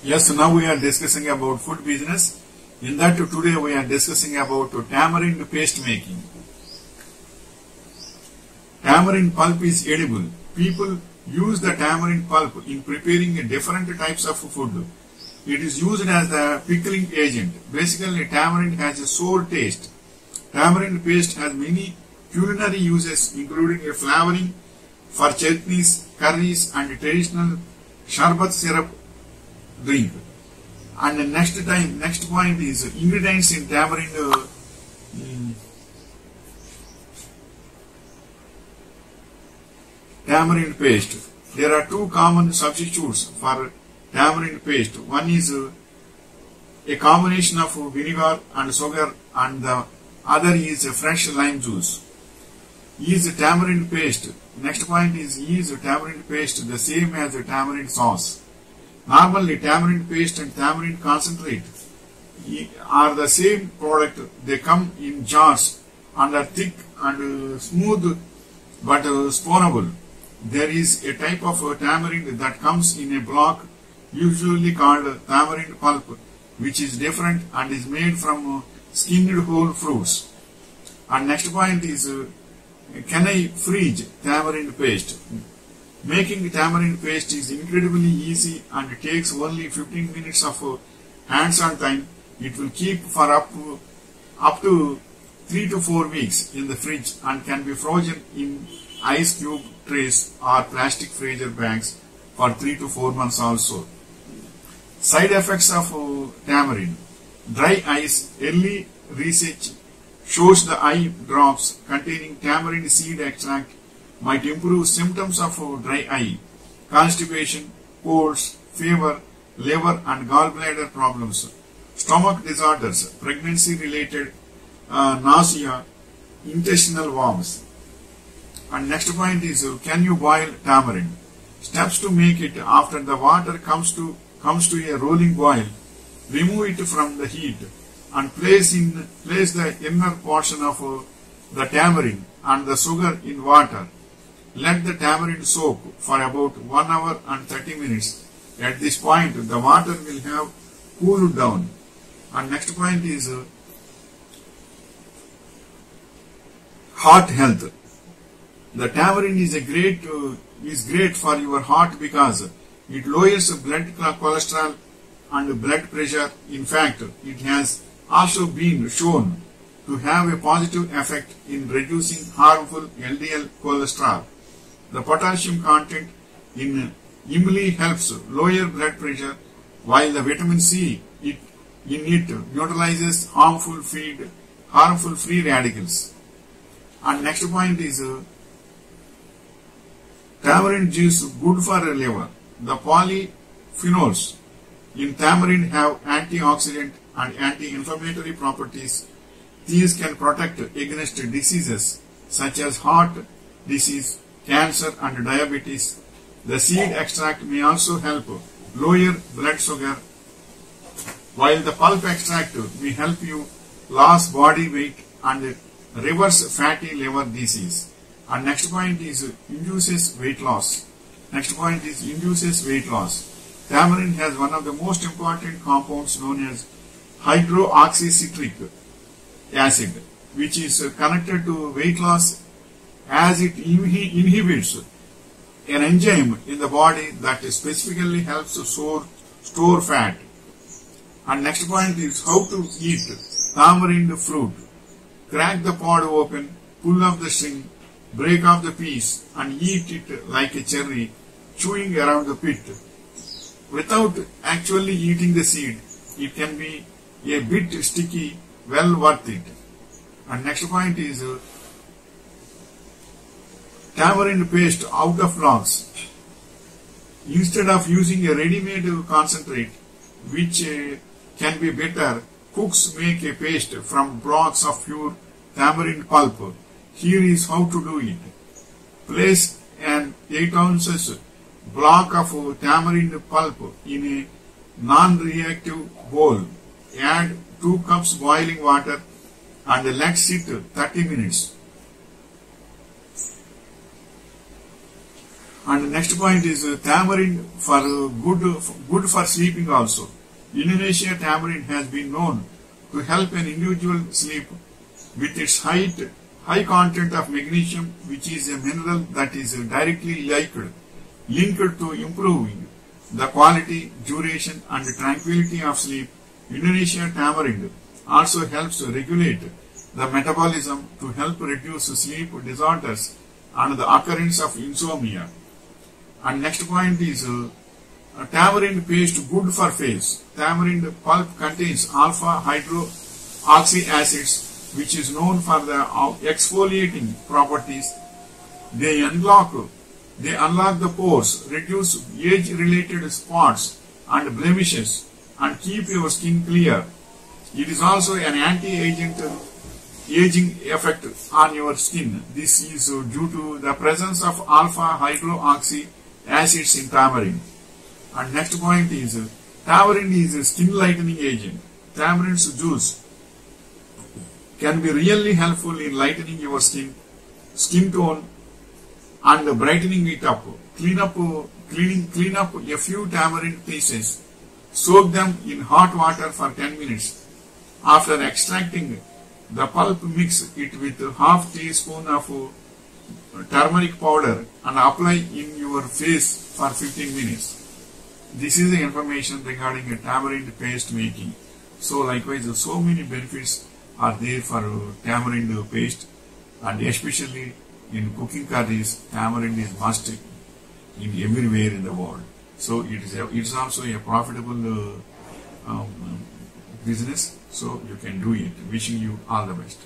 Yes, now we are discussing about food business. In that today we are discussing about tamarind paste making. Tamarind pulp is edible. People use the tamarind pulp in preparing different types of food. It is used as the pickling agent. Basically, tamarind has a sour taste. Tamarind paste has many culinary uses, including a flavoring for chutneys, curries, and traditional sharbat syrup drink. And the next point is ingredients in tamarind paste. There are two common substitutes for tamarind paste. One is a combination of vinegar and sugar, and the other is fresh lime juice. Is tamarind paste. Next point is tamarind paste the same as tamarind sauce? Normally, tamarind paste and tamarind concentrate are the same product. They come in jars and are thick and smooth but spawnable. There is a type of tamarind that comes in a block, usually called tamarind pulp, which is different and is made from skinned whole fruits. And next point is, can I freeze tamarind paste? Making tamarind paste is incredibly easy and takes only 15 minutes of hands-on time. It will keep for up to 3 to 4 weeks in the fridge and can be frozen in ice cube trays or plastic freezer bags for 3 to 4 months also. Side effects of tamarind. Dry eyes. Early research shows the eye drops containing tamarind seed extract might improve symptoms of dry eye, constipation, colds, fever, liver and gallbladder problems, stomach disorders, pregnancy-related nausea, intestinal worms. And next point is, can you boil tamarind? Steps to make it: after the water comes to a rolling boil, remove it from the heat and place the inner portion of the tamarind and the sugar in water. Let the tamarind soak for about 1 hour and 30 minutes. At this point, the water will have cooled down. And next point is heart health. The tamarind is great for your heart because it lowers blood cholesterol and blood pressure. In fact, it has also been shown to have a positive effect in reducing harmful LDL cholesterol. The potassium content in imli helps lower blood pressure, while the vitamin C in it neutralizes harmful free radicals. And next point is tamarind juice good for the liver. The polyphenols in tamarind have antioxidant and anti-inflammatory properties. These can protect against diseases such as heart disease, cancer and diabetes. The seed extract may also help lower blood sugar, while the pulp extract may help you lose body weight and reverse fatty liver disease. And next point is induces weight loss. Tamarind has one of the most important compounds known as hydroxycitric acid, which is connected to weight loss as it inhibits an enzyme in the body that specifically helps store fat. And next point is how to eat tamarind fruit. Crack the pod open, pull off the string, break off the piece and eat it like a cherry, chewing around the pit. Without actually eating the seed, it can be a bit sticky, well worth it. And next point is tamarind paste out of blocks. Instead of using a ready-made concentrate, which can be better, cooks make a paste from blocks of pure tamarind pulp. Here is how to do it. Place an 8 ounces block of tamarind pulp in a non-reactive bowl. Add 2 cups boiling water and let sit 30 minutes. And next point is tamarind for good for sleeping also. Indonesia tamarind has been known to help an individual sleep with its high content of magnesium, which is a mineral that is directly linked to improving the quality, duration and tranquility of sleep. Indonesia tamarind also helps regulate the metabolism to help reduce sleep disorders and the occurrence of insomnia. And next point is tamarind paste good for face. Tamarind pulp contains alpha hydroxy acids, which is known for the exfoliating properties. They unlock the pores, reduce age-related spots and blemishes, and keep your skin clear. It is also an anti-aging effect on your skin. This is due to the presence of alpha hydroxy acids in tamarind. And next point is tamarind is a skin lightening agent. Tamarind's juice can be really helpful in lightening your skin tone and brightening it up. Clean up a few tamarind pieces. Soak them in hot water for 10 minutes. After extracting the pulp, mix it with half teaspoon of turmeric powder and apply in your face for 15 minutes. This is the information regarding a tamarind paste making. So likewise, so many benefits are there for tamarind paste, and especially in cooking curries, tamarind is must in everywhere in the world. So it's also a profitable business. So you can do it. Wishing you all the best.